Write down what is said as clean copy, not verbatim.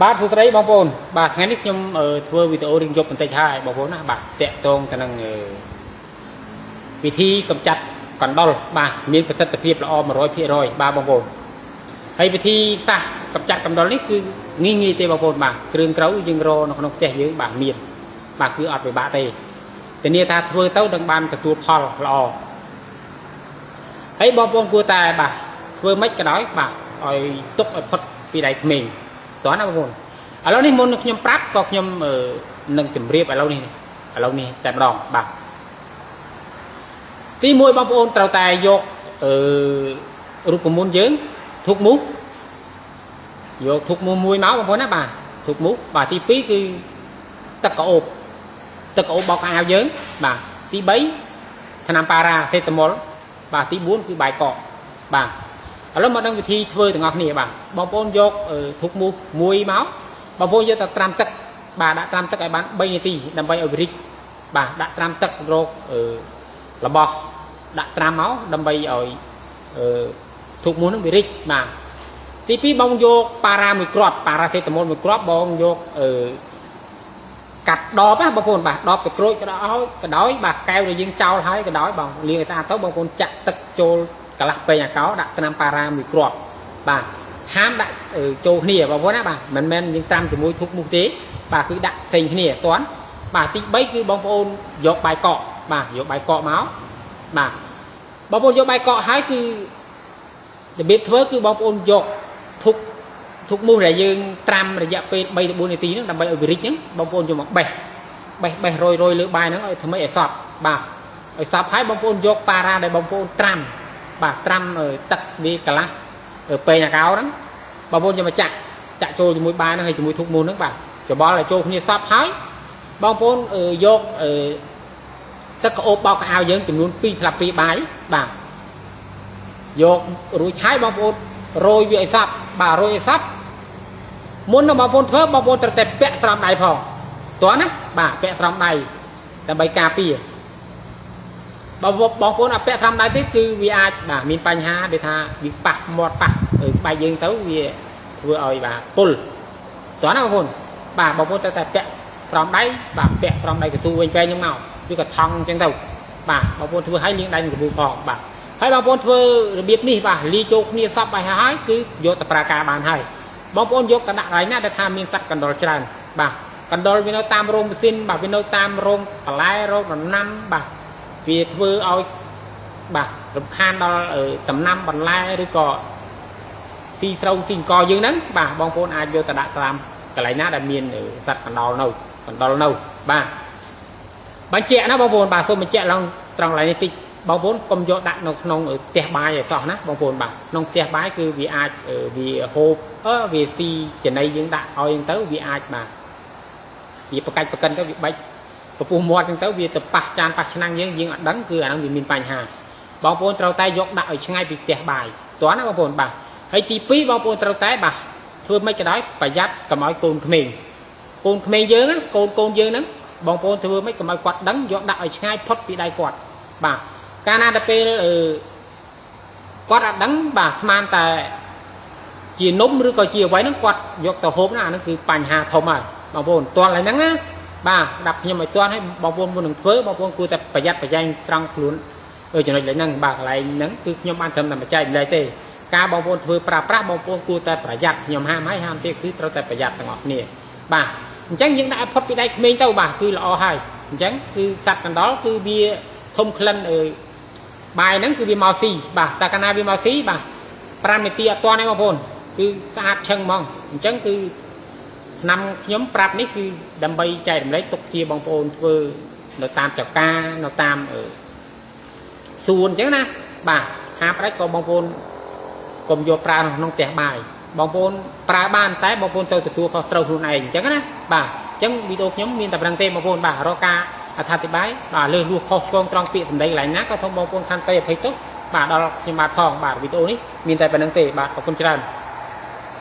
បាទសួស្តីបងប្អូនបាទថ្ងៃនេះខ្ញុំធ្វើវីដេអូរៀងយប់បន្តិចហើយបងប្អូនណាបាទតាក់ទងទៅនឹងវិធីកម្ចាត់កណ្ដុរបាទមានប្រសិទ្ធភាពល្អ 100% បាទបងប្អូនហើយវិធីសាស្ត្រកម្ចាត់កណ្ដុរនេះគឺងាយទេបងប្អូនបាទគ្រឿងក្រៅយើងរកនៅក្នុងផ្ទះយើងបាទមានបាទគឺអត់ពិបាកទេធានាថាធ្វើទៅនឹងបានទទួលផលល្អហើយបងប្អូនគួរតែបាទធ្វើម៉េចក៏ដោយបាទឲ្យទុកឲ្យផុតពីដៃក្មេងតោះណាបងប្អូនឥឡូវនេះមុនខ្ញុំប្រាប់ក៏ខ្ញុំនឹងជម្រាបឥឡូវនេះតែម្ដងបាទទី1បងប្អូនត្រូវតែយករូបមន្តយើងធុកមូសយកធុកមូសមួយមកបងប្អូនណាបាទធុកមូសបាទទី2គឺទឹកក្អូបបោកអាវយើងបាទទី3ថ្នាំប៉ារ៉ាសេតាមុលបាទទី4គឺបាយកកបាទឥឡូវមកដឹងវិធីធ្វើទាំងអស់គ្នាបាទបងប្អូនយកធុកមូសមួយមកបងប្អូនយកទៅត្រាំទឹកបាទដាក់ត្រាំទឹកឲ្យបាន3នាទីដើម្បីឲ្យវារីកបាទដាក់ត្រាំទឹករករបស់ដាក់ត្រាំមកដើម្បីឲ្យធុកមូសនឹងវារីកបាទទី2បងយកប៉ារ៉ាមួយគ្រាប់ប៉ារ៉ាសេតាមុលមួយគ្រាប់បងយកកាត់ដបណាបងប្អូនបាទដបទៅក្រូចក៏ដោយបាទកែវដែលយើងចោលហើយក៏ដោយបងលាងឲ្យស្អាតទៅបងប្អូនចាក់ទឹកចូលកន្លះពេញអាកោដាក់ថ្នាំប៉ារ៉ាមួយគ្រាប់បាទហាមដាក់ចូលគ្នាបងប្អូនណាបាទមិនមែនយើងត្រាំជាមួយធុកមូសទេបាទគឺដាក់ផ្សេងគ្នាអត់ទាន់បាទទី3គឺបងប្អូនយកបាយកកបាទយកបាយកកមកបាទបងប្អូនយកបាយកកហើយគឺរបៀបធ្វើគឺបងប្អូនយកធុកមូសដែលយើងត្រាំរយៈពេល3ទៅ4នាទីហ្នឹងដើម្បីឲ្យវារីកហ្នឹងបងប្អូនយកមកបេះរយលើបាយហ្នឹងឲ្យធ្វើម៉េចឲ្យសប់បាទឲ្យសប់ហើយបងប្អូនយកប៉ារ៉ាដែលបងប្អូនត្រាំបាទត្រាំទឹកវាកន្លះពេញអាកោហ្នឹងបងប្អូនយកមកចាក់ចូលជាមួយបាយហ្នឹងហើយជាមួយធុកមូសហ្នឹងបាទច្បល់ឲ្យចូលគ្នាសប់ហើយបងប្អូនយកទឹកក្អូបបោកកៅអៅយើងចំនួន2ស្លាបព្រាបាយបាទយករួចហើយបងប្អូនរោយវាឲ្យសប់បាទរោយឲ្យសប់មុននឹងបងប្អូនធ្វើបងប្អូនត្រូវតែពាក់ស្រោមដៃផងតោះណាបាទពាក់ស្រោមដៃដើម្បីការពារបងប្អូនអត់ពាក់ស្រោមដៃទេគឺវាអាចបាទមានបញ្ហាដែលថាវាប៉ះមាត់ប៉ះស្បែកយើងទៅវាធ្វើឲ្យបាទពុលតោះណាបងប្អូនបាទបងប្អូនត្រូវតែពាក់ស្រោមដៃបាទពាក់ស្រោមដៃកស៊ូវិញពេញហ្នឹងមកឬក៏ថង់អញ្ចឹងទៅបាទបងប្អូនធ្វើឲ្យលាងដៃនឹងកប៊ូផងបាទហើយបងប្អូនធ្វើរបៀបនេះបាទលាចូលគ្នាសពឲ្យហើយគឺយកទៅប្រើការបានហើយបងប្អូនយកទៅដាក់កន្លែងណាដែលថាមានសត្វកណ្ដុរច្រើនបាទកណ្ដុរវានៅតាមរោងម៉ាស៊ីនបាទវានៅតាមរោងបន្លែរោងដំណាំបាទវាធ្វើឲ្យបាទរំខានដល់ដំណាំបន្លែឬក៏ស៊ីស្រូវស៊ីអង្គយើងហ្នឹងបាទបងប្អូនអាចយកទៅដាក់តាមកន្លែងណាដែលមានសត្វកណ្ដុរនៅបាទបញ្ជាក់ណាបងប្អូនបាទសូមបញ្ជាក់ឡើងត្រង់កន្លែងនេះតិចបងប្អូនកុំយកដាក់នៅក្នុងផ្ទះបាយឲ្យសោះណាបងប្អូនបាទក្នុងផ្ទះបាយគឺវាអាចវាហូបវាស៊ីចំណីយើងដាក់ឲ្យទៅវាអាចបាទវាប្រកិនទៅវាបាច់ពពុះមាត់ហ្នឹងទៅវាទៅប៉ះចានប៉ះឆ្នាំងយើងអត់ដឹងគឺអាហ្នឹងវាមានបញ្ហាបងប្អូនត្រូវតែយកដាក់ឲ្យឆ្ងាយពីផ្ទះបាយតោះណាបងប្អូនបាទហើយទី2បងប្អូនត្រូវតែបាទធ្វើម៉េចក៏ដោយប្រយ័ត្នកុំឲ្យកូនក្មេងយើងណាកូនយើងហ្នឹងបងប្អូនធ្វើម៉េចកុំឲ្យគាត់ដឹងយកដាក់ឲ្យឆ្ងាយផុតពីដៃគាត់បាទកាលណាដល់ពេលគាត់អត់ដឹងបាទស្មានតែជានំឬក៏ជាអ្វីហ្នឹងគាត់យកទៅហូបណាអាហ្នឹងគឺបញ្ហាធំហើយបងប្អូនទាល់ហើយហ្នឹងណាបាទដាក់ខ្ញុំឲ្យទាល់ហើយបងប្អូនមុននឹងធ្វើបងប្អូនគួរតែប្រយ័ត្នប្រយែងត្រង់ខ្លួនចំណុចហ្នឹងបាទកន្លែងហ្នឹងគឺខ្ញុំបានត្រឹមតែបច្ចេកលេខទេការបងប្អូនធ្វើប្រើប្រាស់បងប្អូនគួរតែប្រយ័ត្នខ្ញុំហាមទៀតគឺត្រូវតែប្រយ័ត្នទាំងអស់គ្នាបាទអញ្ចឹងយើងដាក់ឲ្យផុតពីដៃក្មេងទៅបាទគឺល្អហើយអញ្ចឹងគឺសត្វកណ្ដុរគឺវាធំក្លិនបាយហ្នឹងគឺវាមកស៊ីបាទតែកាលណាវាមកស៊ីបាទ5នាទីអត់ទាន់ទេបងប្អូនគឺស្អាតឈឹងហ្មងអញ្ចឹងគឺឆ្នាំខ្ញុំប្រាប់នេះគឺដើម្បីចែករំលែកទុកជាបងប្អូនធ្វើនៅតាមចការនៅតាមសួនអញ្ចឹងណាបាទហាផ្ដាច់ក៏បងប្អូនកុំយកប្រើក្នុងផ្ទះបាយបងប្អូនប្រើបានតែបងប្អូនទៅទទួលខុសត្រូវខ្លួនឯងអញ្ចឹងណាបាទអញ្ចឹងវីដេអូខ្ញុំមានតែប៉ុណ្្នឹងទេបងប្អូនបាទរកការអត្ថាធិប្បាយបាទលើសលួសខុសឆ្គងត្រង់ពាក្យសម្ដីកន្លែងណាក៏សូមបងប្អូនខន្តីអភ័យទោសបាទដល់ខ្ញុំបាទផងបាទវីដេអូនេះមានតែប៉ុណ្្នឹងទេបាទអរគុណច្រើន